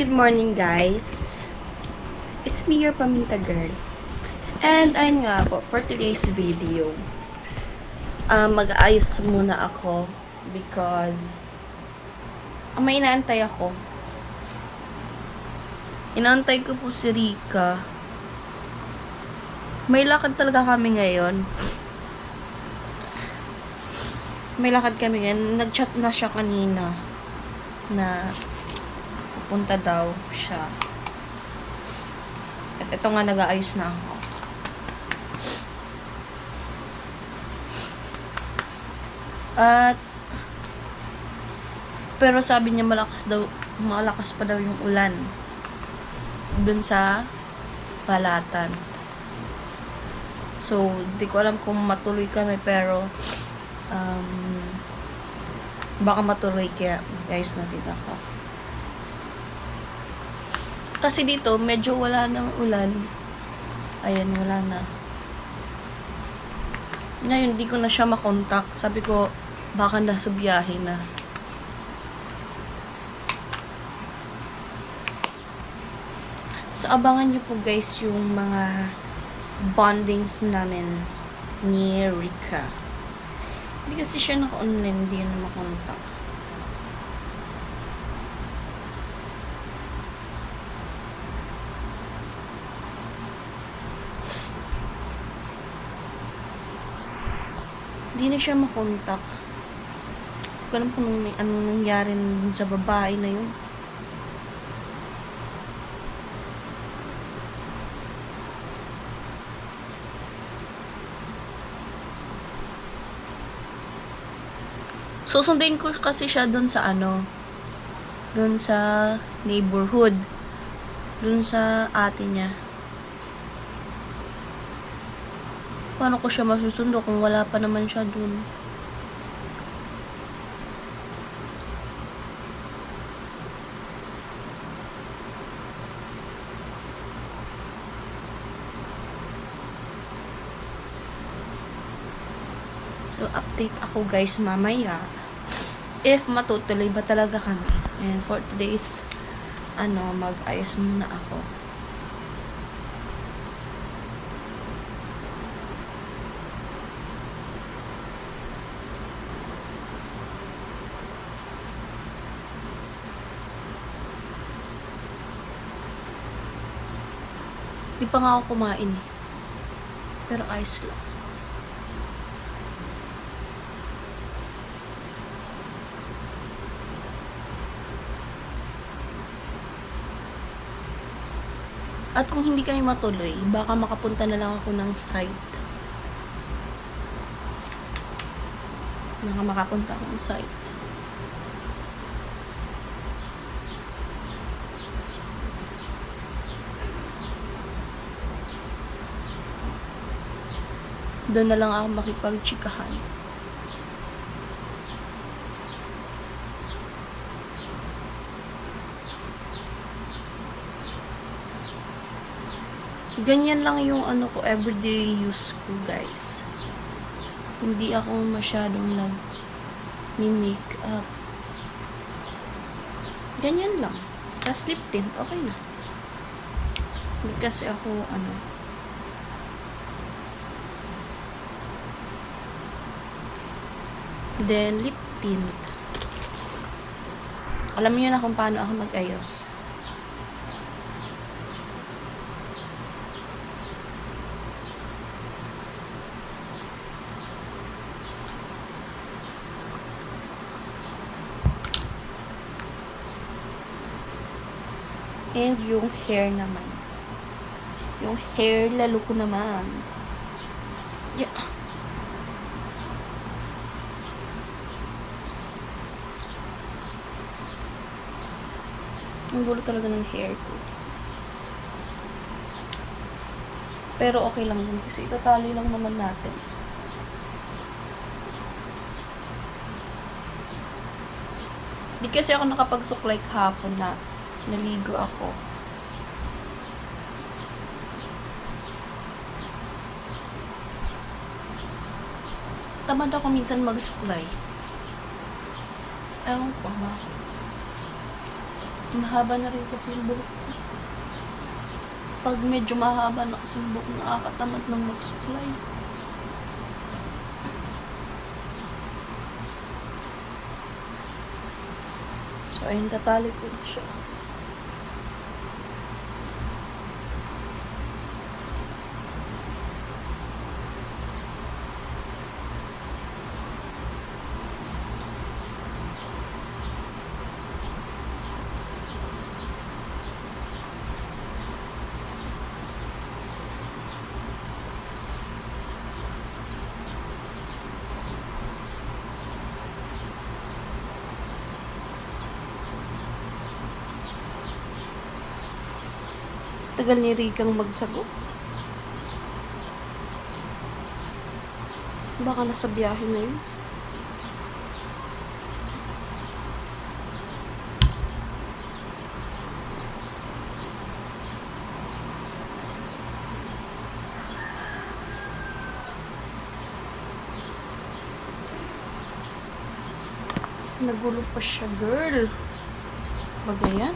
good morning guys. It's me, your Paminta girl. And ayun nga po, for today's video, mag-aayos muna ako because may inaantay ako. Inaantay ko po si Rika. May lakad talaga kami ngayon. Nag-chat na siya kanina na pupunta daw siya. At ito nga, nag-aayos na ako. Pero sabi niya malakas pa daw yung ulan dun sa Balatan. So, di ko alam kung matuloy kami, pero baka matuloy, kaya guys, nakita ko. Kasi dito, medyo wala ng ulan. Ayan, wala na. Ngayon, di ko na siya makontak. Sabi ko, baka nasa biyahe na. So, abangan nyo po guys yung mga bondings namin ni Rika. Hindi kasi siya naka-online, hindi na makontak. Hindi na siya makontak. Hindi ko alam kung anong nangyari dun sa babae na yun. Susunduin ko kasi siya dun sa dun sa neighborhood, dun sa ate niya. Paano ko siya masusundo kung wala pa naman siya dun? So, update ako guys mamaya if matutuloy ba talaga kami. And for today's mag-ayos muna ako. Di pa nga ako kumain eh. Pero ayos lang. At kung hindi kami matuloy, baka makapunta na lang ako ng site. Makapunta ako ng site. Doon na lang ako makipag-chikahan. Ganyan lang yung ko, everyday use ko, guys. Hindi ako masyadong nag-make up. Ganyan lang. Tapos lip tint, okay na. Hindi kasi ako, Then, lip tint. Alam niyo na kung paano ako mag-ayos. And yung hair naman. Yung hair, lalo ko naman. Yeah. Ang gulo talaga ng hair ko. Pero okay lang yun kasi itatali lang naman natin. Di kasi ako nakapagsuklay kahapon na naligo ako. Tamad ako minsan magsuklay. Ewan ko, bakit. Mahaba na rin kasi yung buhok ko. Pag medyo mahaba na kasi yung buhok, nakakatamad ng mag-supply. So, ayun, tatali ko siya. Tagal ni Rikang magsagot. Baka nasa biyahe na yun. Nagulo pa siya, girl. Bagay yan.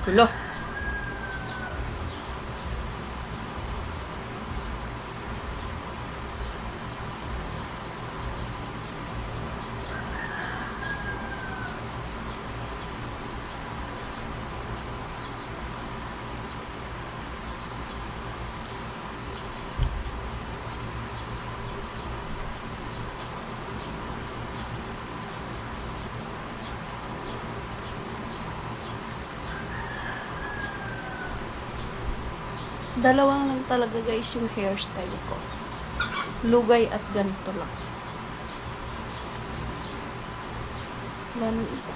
Gulo. Dalawang lang talaga guys yung hairstyle ko. Lugay at ganito lang. Wala nang iba.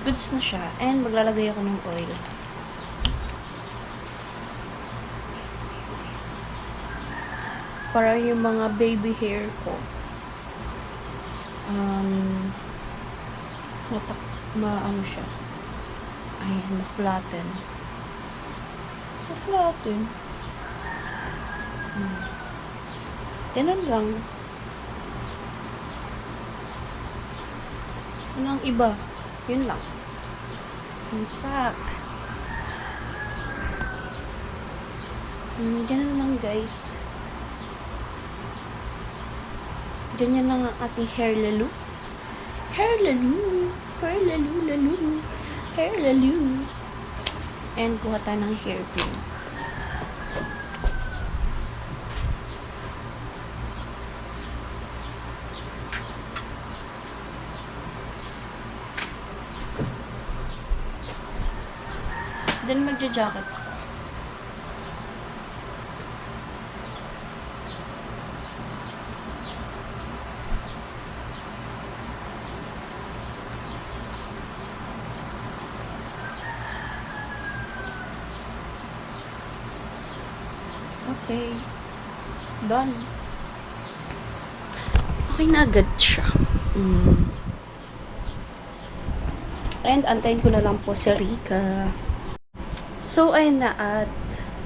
Goods na siya. And maglalagay ako ng oil. Para yung mga baby hair ko. Ano siya. Ayan, ma-flatten. Ma-flatten. Ganun lang. Anong iba? Yun lang. In fact, ganun lang guys. Ganyan lang ang ating hair lalo. Hair lalo. Hair lalo, lalo. Hair lalo. And kuha tayo ng hairpin. Then magja-jacket ako. Okay. Done. Okay na agad siya. And antayin ko na lang po si Rika. So, ayun na at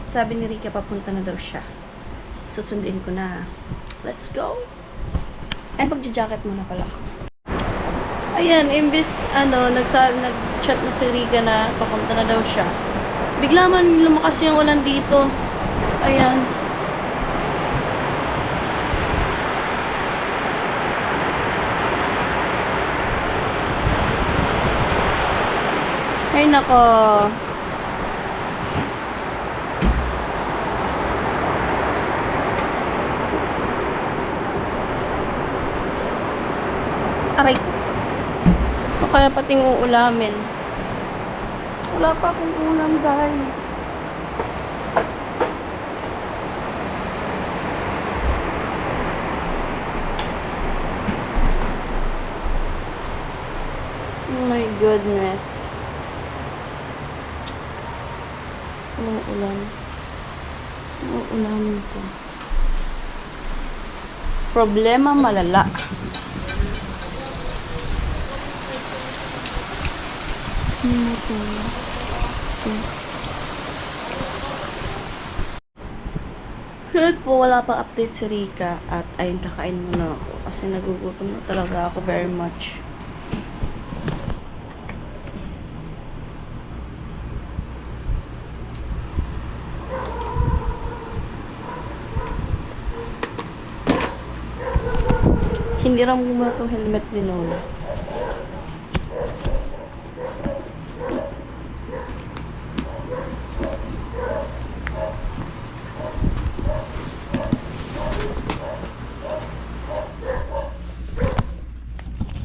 sabi ni Rika papunta na daw siya. Susundin ko na. Let's go! And pagja-jacket muna pala. Ayan, imbis nag-chat na si Rika na papunta na daw siya. Bigla man lumakas yung ulan dito. Ayan. Ay nako. Aray ko. O kaya pating uulamin. Wala pa akong ulam guys. Oh my goodness. Ulan. Uulamin ko. Problema malala. Yun po, wala pa update si Rika at ayun, kakain muna ako kasi nagugutom na talaga ako very much. Hindi ram muna itong helmet ni Lola.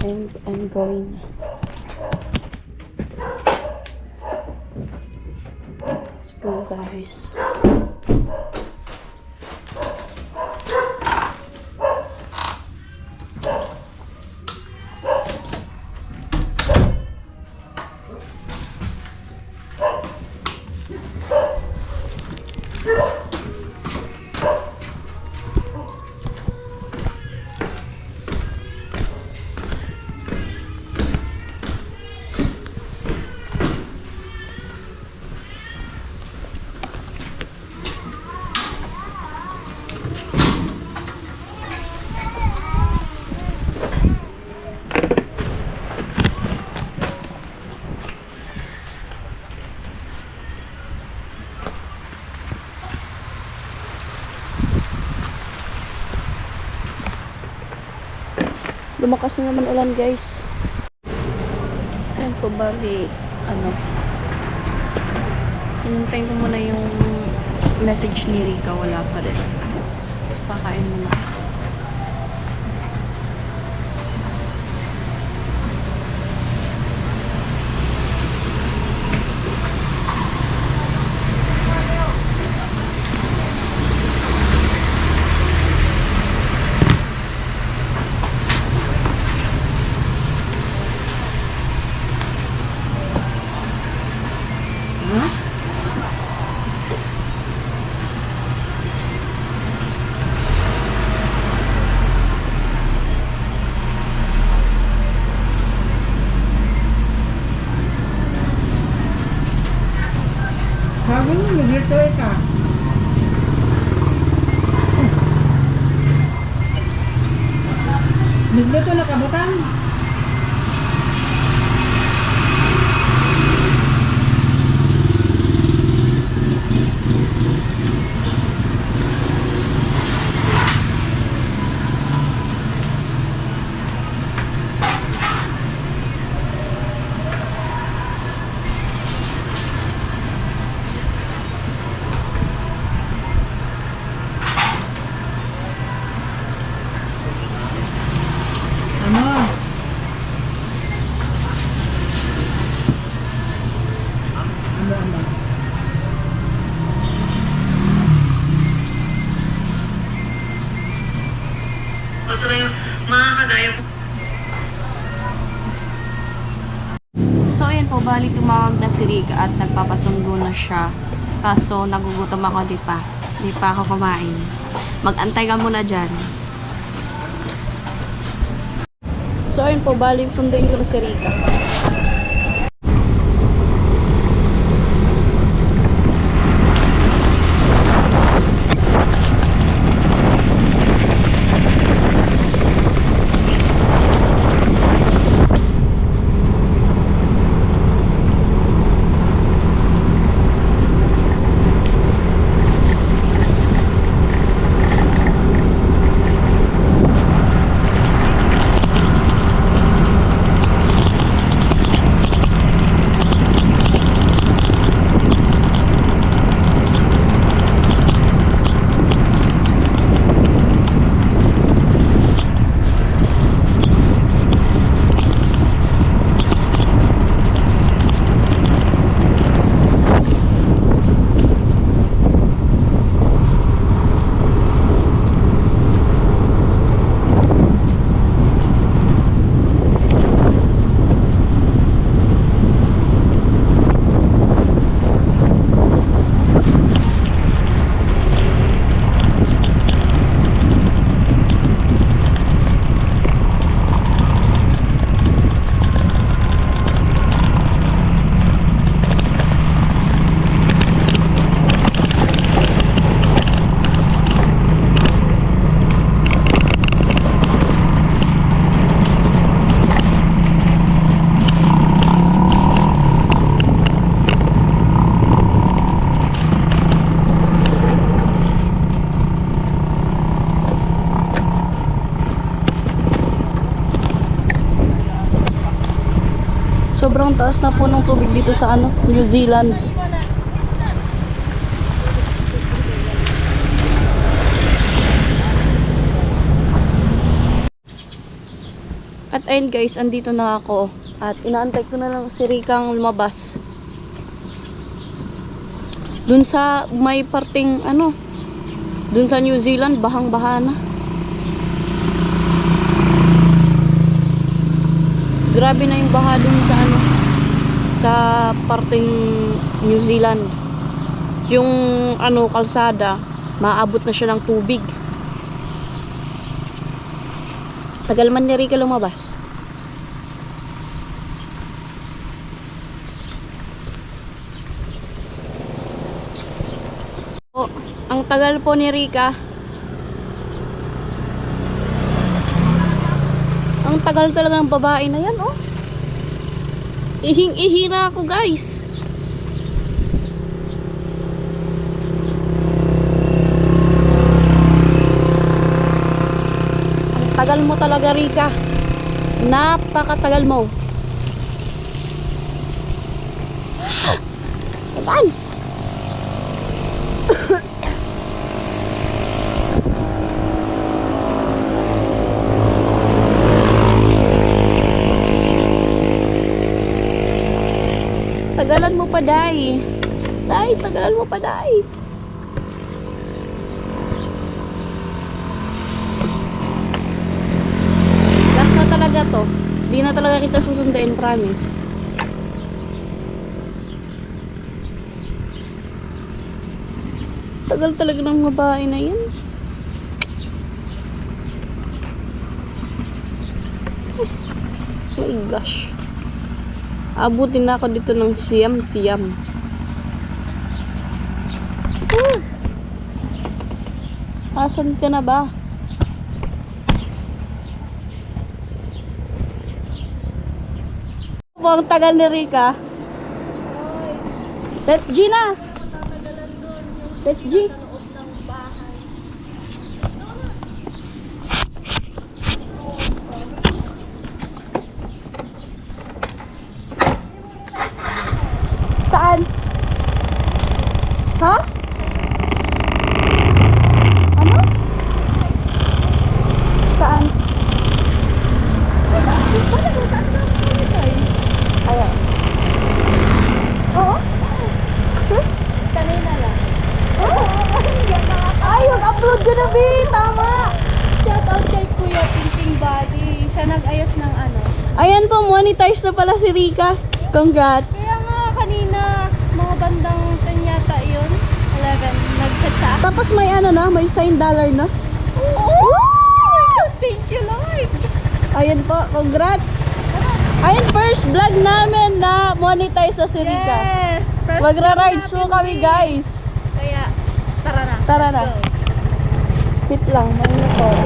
And I'm going. Let's go, guys. Lumakas na naman ulan, guys. So, yun po, bali, hinuntayin ko muna yung message ni Rika. Wala pa rin. Pakain muna. Sabi mo, nag-retire ka. Nagluto na kabutan. Ano? Ano? O sa mga kagaya ko. So, ayan po, bali tumawag na si Rika at nagpapasundo na siya. Kaso, nagugutom ako, di pa. Di pa ako kumain. Mag-antay ka muna dyan. So, ayun po, bali sunduin ko na si Rika. Sobrang taas na po ng tubig dito sa ano, New Zealand. At ayun guys, andito na ako. At inaantay ko na lang si Rikang lumabas. Dun sa may parting ano, dun sa New Zealand, bahang-baha na. Grabe na yung baha dun sa ano, sa parting New Zealand. Yung ano, kalsada, maabot na siya ng tubig. Tagal man ni Rika lumabas. Oh, ang tagal po ni Rika. Ang tagal talaga ng babae na yan, oh. Ihing-ihi na ako, guys. Ang tagal mo talaga, Rika. Napakatagal mo. Tagal. Tagalan mo pa, Day. Day, tagalan mo pa, Day. Last na talaga to. Di na talaga kita susunduin, promise. Tagal talaga ng babae na yan. Oh my gosh. Abutin na ako dito ng siyam-siyam. Asan ka na ba? Ang tagal ni Rika. Let's G na. Let's G. Saan? Ha? Ano? Saan? Ayan. Oo? Kanina lang. Ay, mag-upload ko na, B! Tama! Shoutout kay Kuya Tinting Body. Siya nag-ayos ng ano. Ayan po, monetize na pala si Rika. Congrats! Kaya nga kanina, mga bandang 10 yata yun. Talagang nag-chat sa akin. Tapos may ano na, may $sign na. Oh! Thank you, Lord! Ayan po, congrats! Ayan, first vlog namin na monetize na si Rika. Yes! First Magra-rides time po natin, kami, B. guys. Kaya, tara na. Tara na. Let's go. Wait lang, may motor.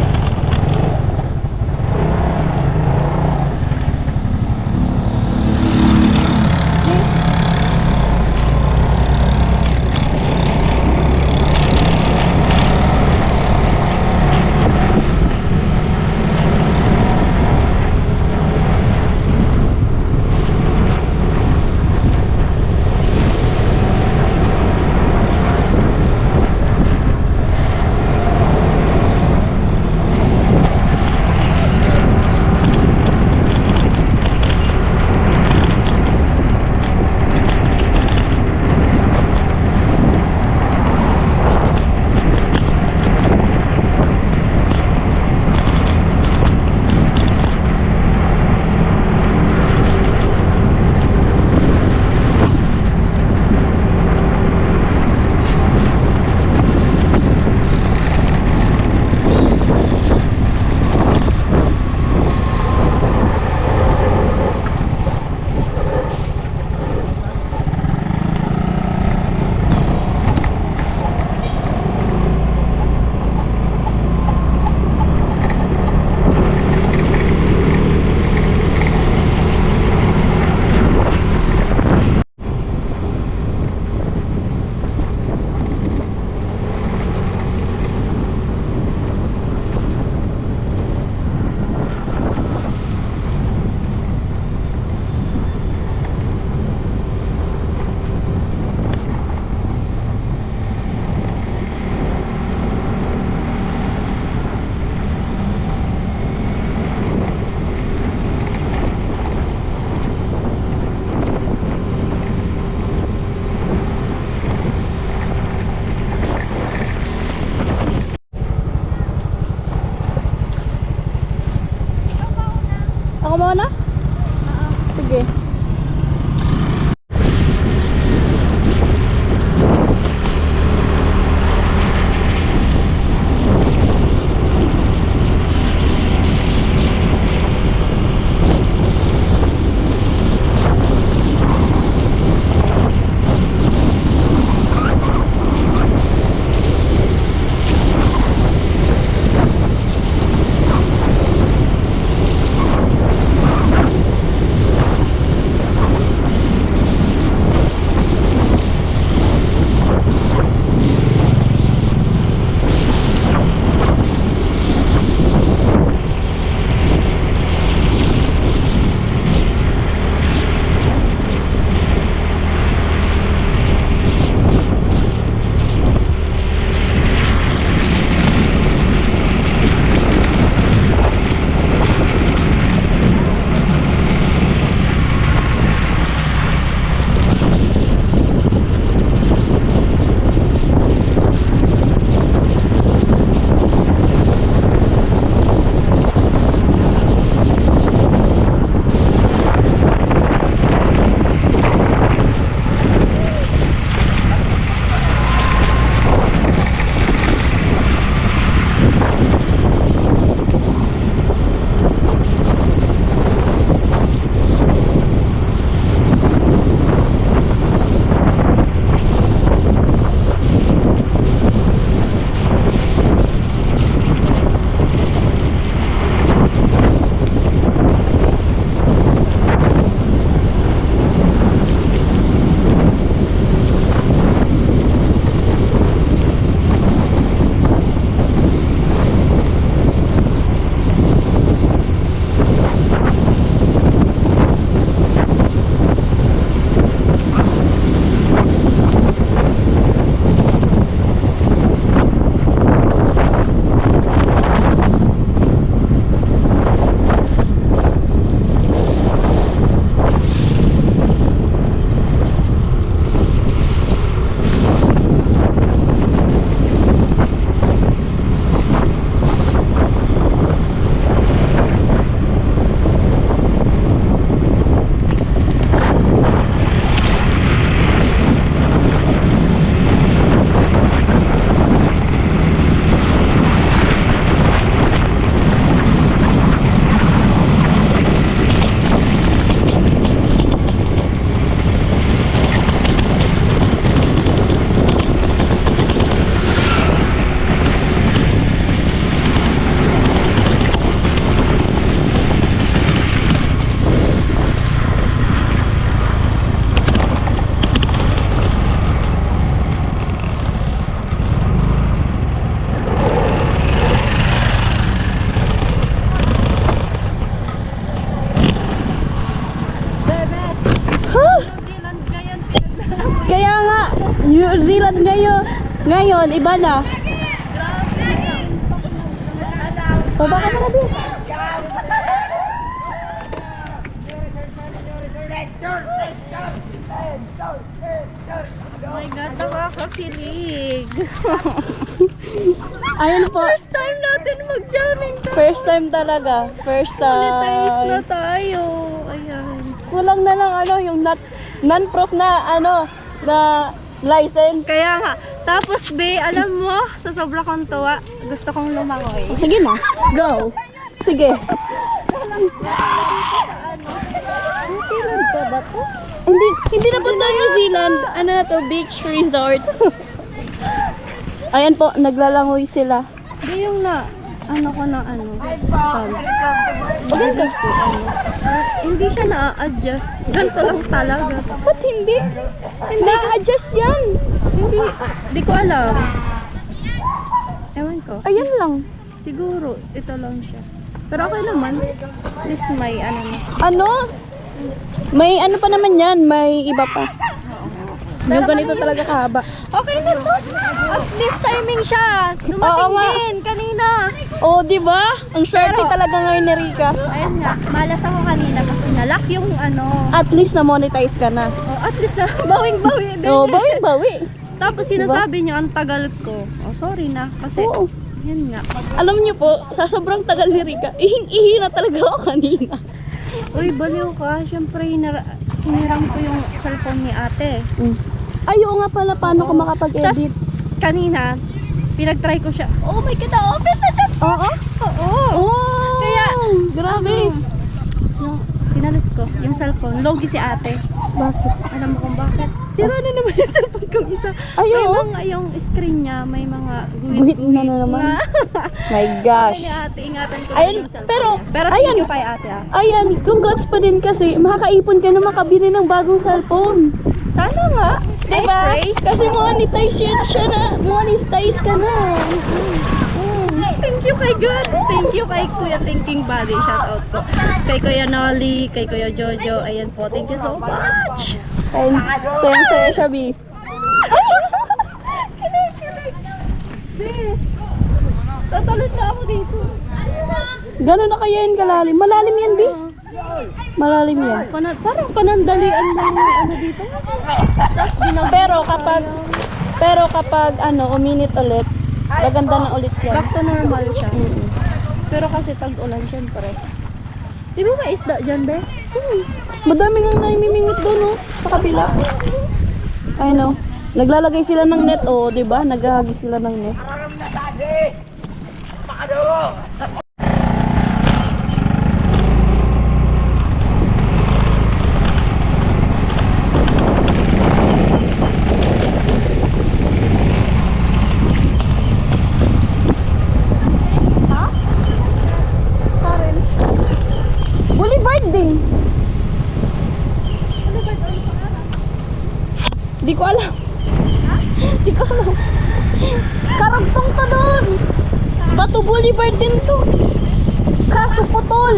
Sige. New Zealand ngayon, iba na. Baba ka na, Bi. Oh my God, nakakakilig. Ayun po. First time natin mag-jamming. First time talaga. First Monetize na time. tayo. Ayan. Kulang na lang yung non-proof na na license. Kaya nga. Tapos, Be, alam mo, sa sobra kong tuwa, gusto kong lumangoy. Sige na. Go. Sige. New Zealand pa ba to? Hindi na punta New Zealand. Ano na to? Beach resort. Ayan po, naglalangoy sila. Di yung maganda po, hindi siya na-adjust. Ganito lang talaga. Ba't hindi? Hindi adjust yan. Di ko alam. Ewan ko. Ayan lang. Siguro, ito lang siya. Pero okay naman. At least may na. Ano? May ano pa naman yan. May iba pa. Yung ganito talaga kahaba. Okay na to. At least timing siya. Oo Dumating nga. din kanina. Oh, di ba? Ang swerte talaga ngayon ni Rika. Ayun nga. Malas ako kanina kasi nalock yung At least na-monetize ka na. at least na bawing-bawi din. Oh, bawi-bawi. Tapos sinasabi niya ang tagal ko. Oh, sorry na. Kasi, Oo. yun nga. Alam niyo po, sa sobrang tagal ni Rika, ihing-ihi na talaga ako kanina. Uy, baliw ka. Siyempre, hiniram ko yung cellphone ni ate. Ay, oo nga pala, paano ka makapag-edit? Tas, kanina, pinag-try ko siya. Oh my God, na-open na siya! Oo? Oo! Oh! Kaya, Grabe! yung pinalit ko, yung cellphone, logi si ate. Bakit? Alam mo kung bakit? Sira na naman yung cellphone ko isa. Ay, May oo? mga, yung screen niya, may mga Guhit na naman. My gosh. Kaya ate, ingatan ko Ayun, yung cellphone pero- niya. Pero ayan. thank you kay ate ah. Ayan, congrats pa din kasi makakaipon ka na makabili ng bagong cellphone. Sana nga. Diba? Kasi monetize siya na. Monetize ka na. Thank you kay God. Thank you kay Kuya Thinking Body. Shout out po. Kay Kuya Nolly, kay Kuya Jojo. Ayan po. Thank you so much. Ayun, sayang-saya siya, B. Tatalon na ako dito. Gano'n na kaya yun kalalim? Malalim yan, B. Malalim yan. Parang panandalian lang yung ano dito. Tapos Pero kapag uminit ulit, gaganda na ulit yan. back to normal siya. Pero kasi tag-ulan syempre. Di ba may isda dyan, be? Madami nga naimimingit doon, no? Sa kabila. I know. Naglalagay sila ng net, oh, di ba? Naghahagi sila ng net. Karen. Boulevard din. Di ko alam. Di ko alam. Karagtong to doon. Bato Boulevard din to. Kaso putol.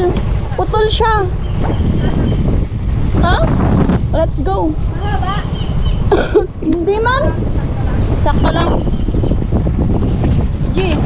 Putol siya. Ha? Let's go. Hindi man. Sakto lang. Sige.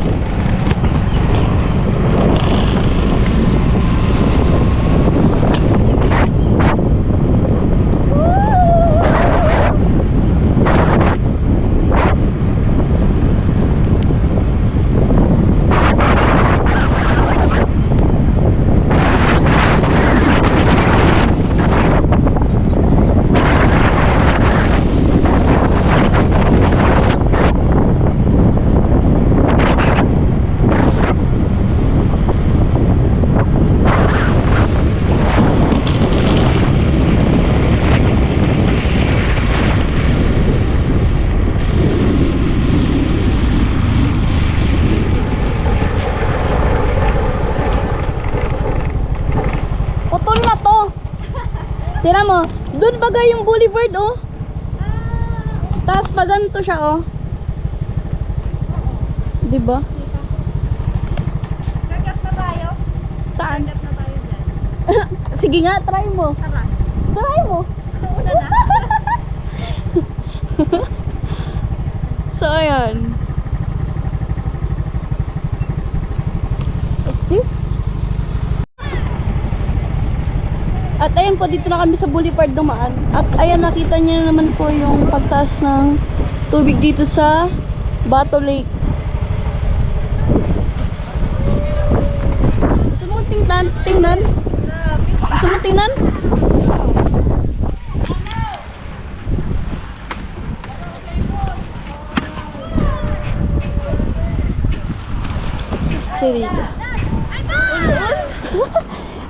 Putol na to. Tira mo, doon bagay yung boulevard, oh. Tapos maganto siya, oh. Diba? Gagat na tayo. Saan? Gagat na tayo dyan. Sige nga, try mo. Tara. Try mo. Una na. So, ayan. Let's see. At ayan po, dito na kami sa Boulevard dumaan. At ayan, nakita niyo na naman po yung pagtaas ng tubig dito sa Bato Lake. Gusto mo tingnan? Gusto mo tingnan? Sarita.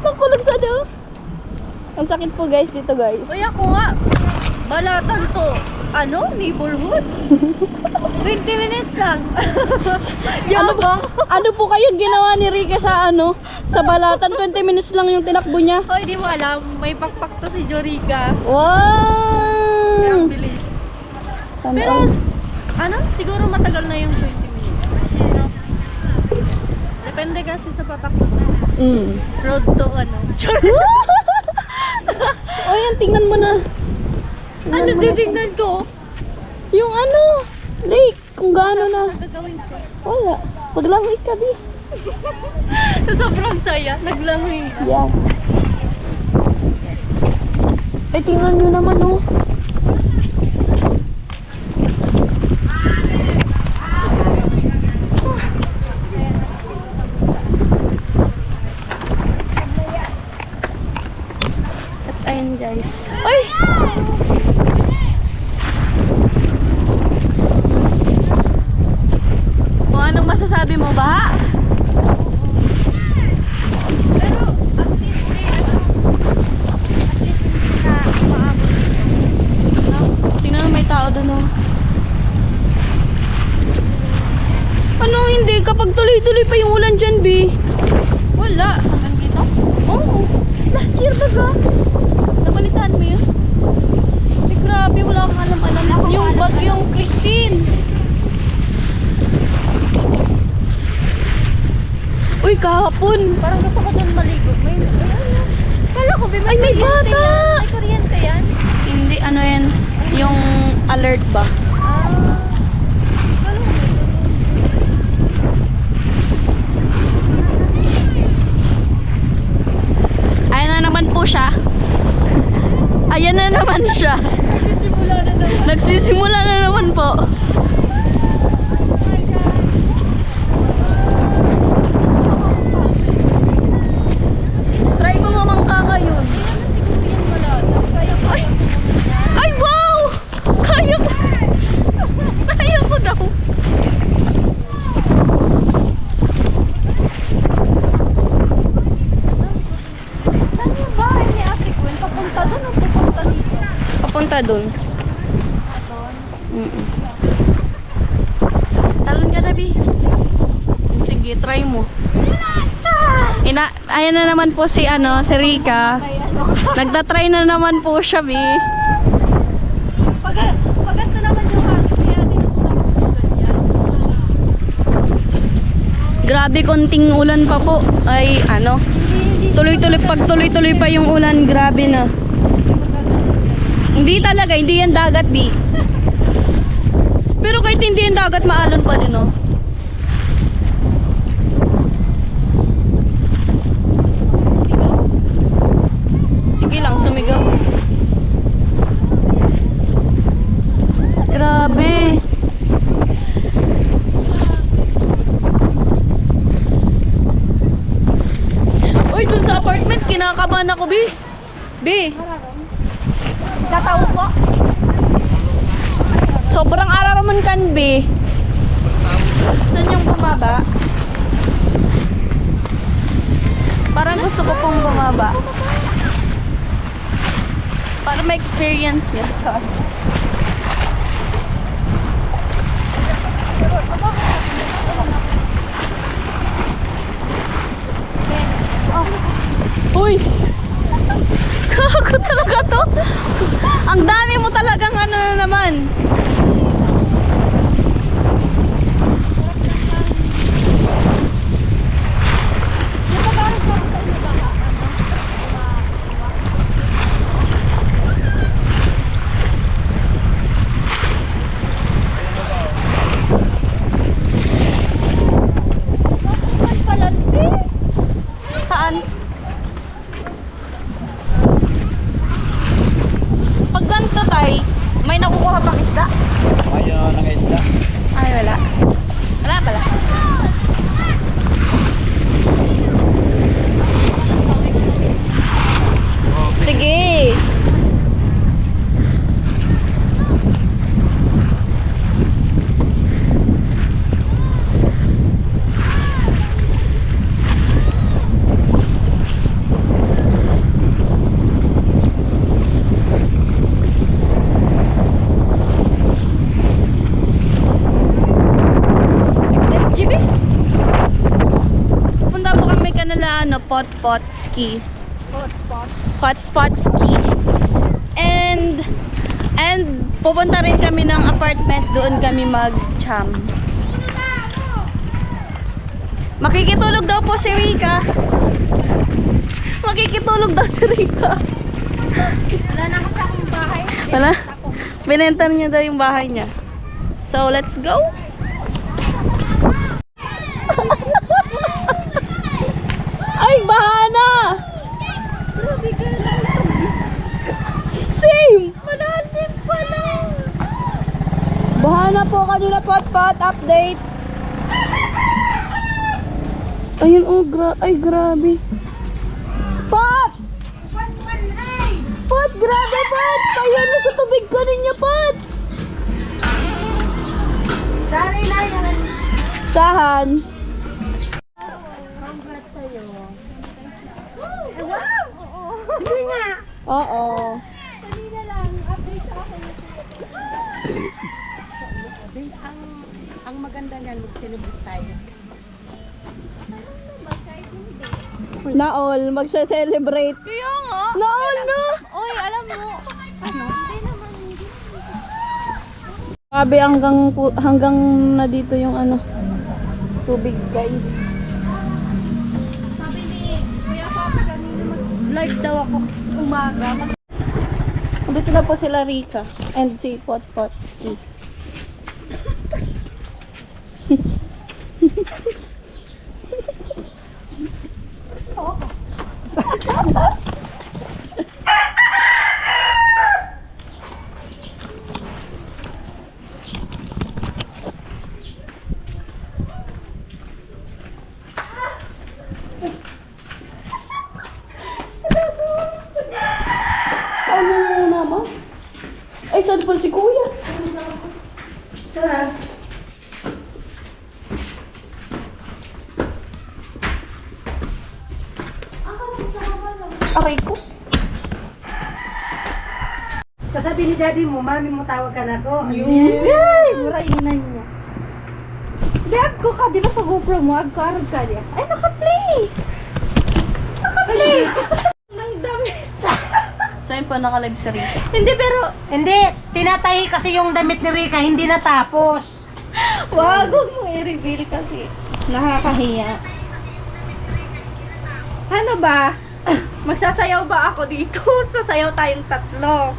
Makulog sa doon. Ang sakit po guys dito guys. Uy, ako nga. Balatan to. Ano? Neighborhood? 20 minutes lang. Ano ba? Ano po kayong ginawa ni Rica sa sa Balatan? 20 minutes lang yung tinakbo niya. Hoy, di mo alam. May pakpak to si Jorica. Kaya Wow! ang bilis. Sana Pero, all. siguro matagal na yung 20 minutes. Depende kasi sa patakbo. Road to O yan, tingnan mo na. Ano titignan ko? Yung lake, kung gaano na. Ano gagawin ko? Wala. Paglangoy ka, di. Sa sobrang saya, naglangoy. Yes. Ay, tingnan nyo naman, oh. ayun guys. Ay! Kung anong masasabi mo ba? Pero at least may at least hindi na maabot dito. No? Tingnan mo, may tao doon oh. Ano hindi? Kapag tuloy-tuloy pa yung ulan dyan, B. Wala. Hanggang dito? Oo. Last year baga. Nabalitaan mo yun? Ay, grabe. Wala akong alam-alam. Yung bagyong Christine. Uy, kahapon. Parang gusto ko doon maligo. Kala ko, Ay, may bata. Yan. May kuryente yan. Hindi, ano yan? Yung alert ba? Ah. Kala ko may kuryente. Ayan na naman po siya. Ayan na naman siya. Nagsisimula na naman po. Try mo mamangka ngayon. Hindi naman si Christine malata. Kaya ko yan. Ay, wow! Kaya ko. Kaya ko daw. Saan yung bahay ni Ate Gwen? Papunta doon o pupunta dito? Papunta dun. Doon. Talon ka na, Bi. Sige, try mo. Ayan na naman po si si Rika. Nagtatry na naman po siya, Bi. Pag ito naman yung hangin, kaya tinutulak ko ganyan. Grabe, konting ulan pa po. Ay, tuloy-tuloy, pag tuloy-tuloy pa yung ulan, grabe na. Hindi talaga, hindi yan dagat, Bi. Pero kahit hindi yan dagat, maalon pa din, oh. Sige lang, sumigaw. Grabe. Uy, dun sa apartment, kinakabahan ako, Bi. Bi. Tataw ko? Sobrang araraman kan, Bi. Gusto niyong bumaba? Parang gusto ko pong bumaba. Para ma-experience niya. Uy! Kago talaga to. Ang dami mo talagang na naman. Saan? Pag ganito tay, may nakukuha pang isda? Ayun, nakaisda. Ay, wala. Wala pala. Sige. Let's GB. Pupunta po kami kanila pot ski. Hotspot. Hotspot ski. And pupunta rin kami ng apartment, doon kami mag-cham. Makikitulog daw po si Rika. Makikitulog daw si Rika. Wala na kasi akong bahay. Wala? Binenta niya daw yung bahay niya. So, let's go. Ay, bahana! Grabe ka lang. Same! Malalim pala. Bahana po kanina pot update. Ayun, oh, ay grabe. Pot! Grabe, Pat! Kaya na sa tubig ka niya, Pat! Sorry na yan. Sahan? Congrats sa'yo. Hindi nga. Oo. Ang maganda niyan, mag-celebrate tayo. Naol, magse-celebrate. Kaya nga. Naol, no? Oy, alam mo. Grabe, hanggang na dito yung ano, tubig, guys. Sabi ni Kuya Papa kanina mag-live daw ako umaga. Dito na po sila Rika and si Potpotski. Ano na naman? Ay, saan po si Kuya? Saan? Aray ko. Kasabi ni daddy mo, mami mo tawag ka na ko. Yay! Murainan niya. Bag ko ka, di ba sa GoPro mo? Agkarag ka niya. Ay, naka-play! Naka-play! Nang dami. Saan pa naka-live si Rika? Hindi, pero... Hindi, tinatahi kasi yung damit ni Rika, hindi natapos. Wag, huwag mo i-reveal kasi. Nakakahiya. Ano ba? Magsasayaw ba ako dito? Sasayaw tayong tatlo.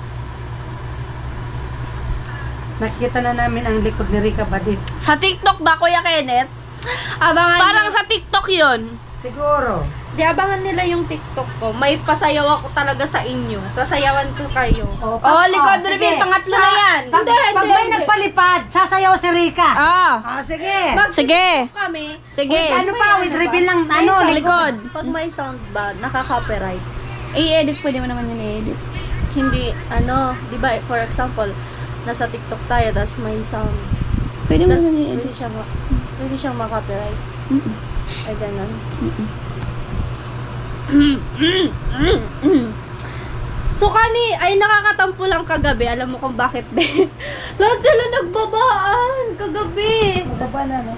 Nakita na namin ang likod ni Rika Badit. Sa TikTok ba, Kuya Kenneth? Abangan parang sa TikTok yun. Siguro. Di abangan nila yung TikTok ko. May pasayaw ako talaga sa inyo. Sasayawan ko kayo. Oh, likod sige. reveal. Pangatlo na yan. Pag may nagpalipad, sasayaw si Rika. Ah. Sige. Sige. Kami. Sige. Ano pa, with reveal lang, ano, likod. Pag may sound ba, nakaka-copyright. I-edit, pwede mo naman yun i-edit. Hindi, ano, di ba, for example, nasa TikTok tayo, tas may sound. Pwede mo Tas, naman i-edit. pwede siyang ma-copyright. Ay, ganun. So, ay nakakatampo lang kagabi. Alam mo kung bakit, be? Lahat sila nagbabaan kagabi. Mababa na, no?